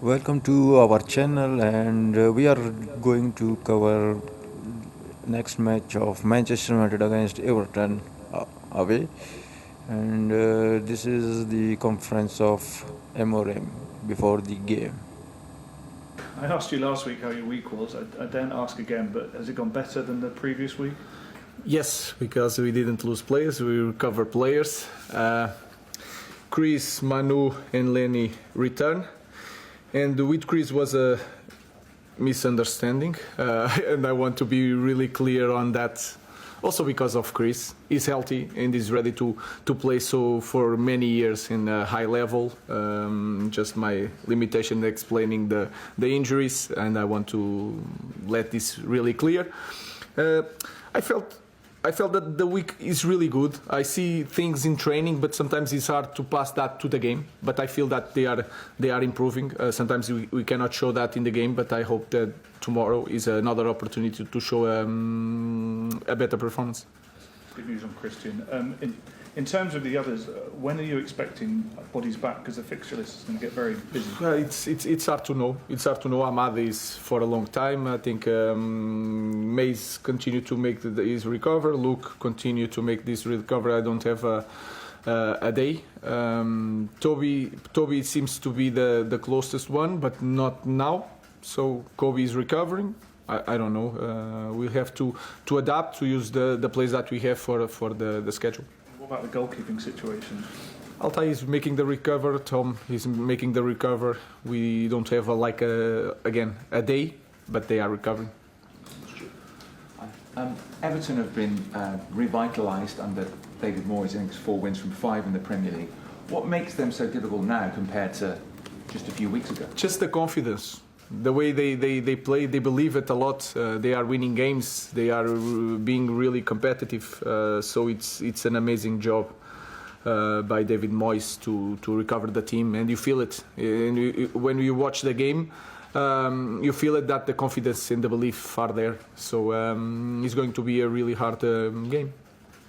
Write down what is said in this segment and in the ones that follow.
Welcome to our channel, and we are going to cover next match of Manchester United against Everton away, and this is the conference of Amorim before the game. I asked you last week how your week was. I daren't ask again, but has it gone better than the previous week? Yes, because we didn't lose players, we recovered players. Chris, Manu and Lenny return. And with Chris was a misunderstanding, and I want to be really clear on that. Also because of Chris, he's healthy and he's ready to play so for many years in a high level. Just my limitation explaining the injuries, and I want to let this really clear. I felt that the week is really good. I see things in training, but sometimes it's hard to pass that to the game. But I feel that they are improving. Sometimes we cannot show that in the game, but I hope that tomorrow is another opportunity to show a better performance. Good news on Christian. In terms of the others, when are you expecting bodies back? Because the fixture list is going to get very busy. It's hard to know. It's hard to know. Amad is for a long time. I think Mays continue to make his recover. Luke continue to make this recover. I don't have a day. Toby seems to be the closest one, but not now. So Kobe is recovering. I don't know. We have to adapt to use the plays that we have for the schedule. What about the goalkeeping situation? Altai is making the recover. Tom is making the recover. We don't have a day, but they are recovering. Everton have been revitalised under David Moyes. I think it's 4 wins from 5 in the Premier League. What makes them so difficult now compared to just a few weeks ago? Just the confidence. The way they play, they believe it a lot. They are winning games. They are being really competitive. So it's an amazing job by David Moyes to recover the team, and you feel it. And when you watch the game, you feel it that the confidence and the belief are there. So it's going to be a really hard game.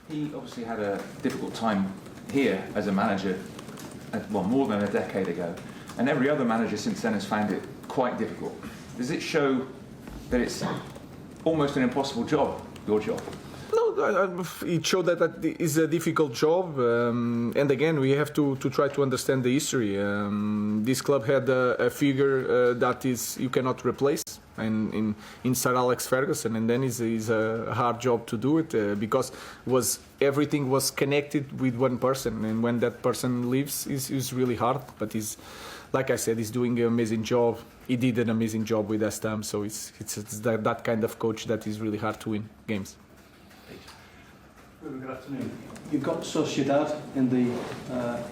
He obviously had a difficult time here as a manager, more than a decade ago, and every other manager since then has found it quite difficult. Does it show that it's almost an impossible job, your job? No, it showed that is a difficult job, and again we have to try to understand the history. This club had a figure that is you cannot replace, and in Sir Alex Ferguson, and then it's a hard job to do it because everything was connected with one person, and when that person leaves, it's really hard. But like I said, he's doing an amazing job. He did an amazing job with West Ham, so it's that kind of coach that is really hard to win games. Ruben, good afternoon. You've got Sociedad in the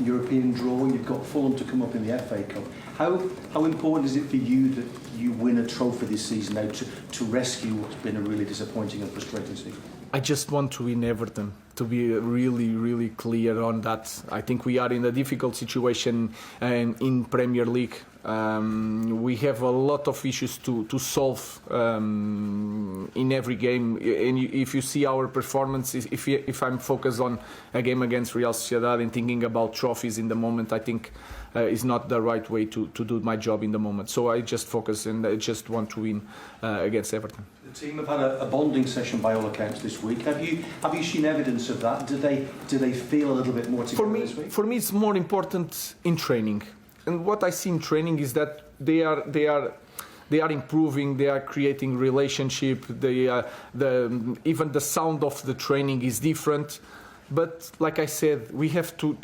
European draw. You've got Fulham to come up in the FA Cup. How important is it for you that you win a trophy this season now to rescue what's been a really disappointing and frustrating season? I just want to win Everton, to be really, really clear on that. I think we are in a difficult situation in Premier League. We have a lot of issues to solve in every game. And if you see our performance, if I'm focused on a game against Real Sociedad and thinking about trophies in the moment, I think is not the right way to do my job in the moment. So I just focus and I just want to win against Everton. The team have had a bonding session by all accounts this week. Have you seen evidence of that? Do they feel a little bit more together this week? For me, it's more important in training. And what I see in training is that they are improving. They are creating relationship. Even the sound of the training is different. But like I said, we have to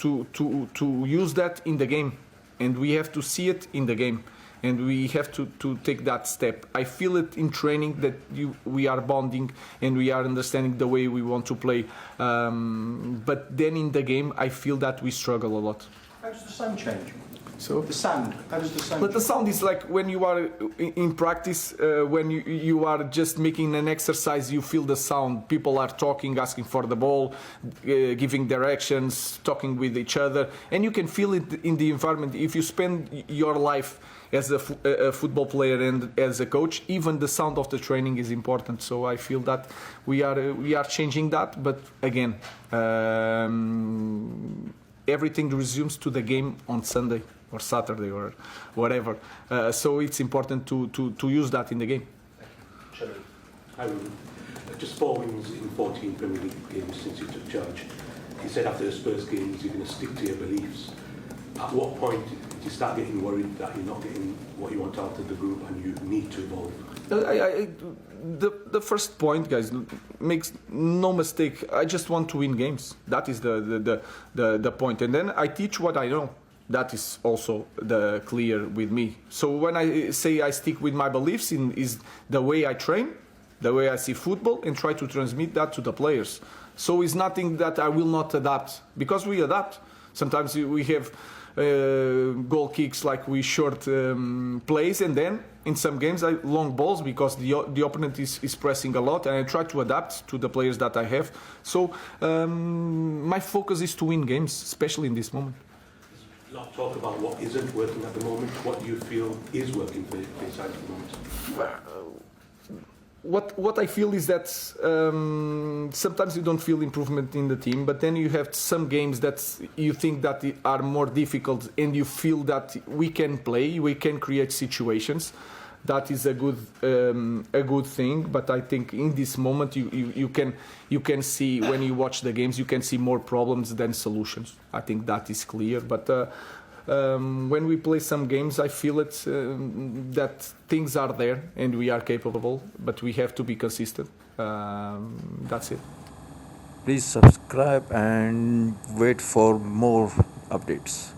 use that in the game, and we have to see it in the game, and we have to take that step. I feel it in training that we are bonding and we are understanding the way we want to play. But then in the game, I feel that we struggle a lot. How does the sound change? So the sound. How does the sound? But the sound is like when you are in practice, when you are just making an exercise, you feel the sound. People are talking, asking for the ball, giving directions, talking with each other, and you can feel it in the environment. If you spend your life as a football player and as a coach, even the sound of the training is important. So I feel that we are changing that. But again, everything resumes to the game on Sunday. or Saturday or whatever. So it's important to use that in the game. Chairman, hi Ruben. Just 4 wins in 14 Premier League games since you took charge. You said after the Spurs games you're going to stick to your beliefs. At what point do you start getting worried that you're not getting what you want out of the group and you need to evolve? The first point, guys, makes no mistake. I just want to win games. That is the point. And then I teach what I know. That is also the clear with me. So when I say I stick with my beliefs is the way I train, the way I see football, and try to transmit that to the players. So it's nothing that I will not adapt, because we adapt. Sometimes we have goal kicks like we short plays, and then in some games long balls because the opponent is pressing a lot, and I try to adapt to the players that I have. So my focus is to win games, especially in this moment. A lot of talk about what isn't working at the moment. What do you feel is working for your side at the moment? What I feel is that sometimes you don't feel improvement in the team, but then you have some games that you think that are more difficult, and you feel that we can play, we can create situations. That is a good thing. But I think in this moment you can see, when you watch the games, you can see more problems than solutions. I think that is clear. But when we play some games, I feel it that things are there and we are capable, but we have to be consistent. That's it. Please subscribe and wait for more updates.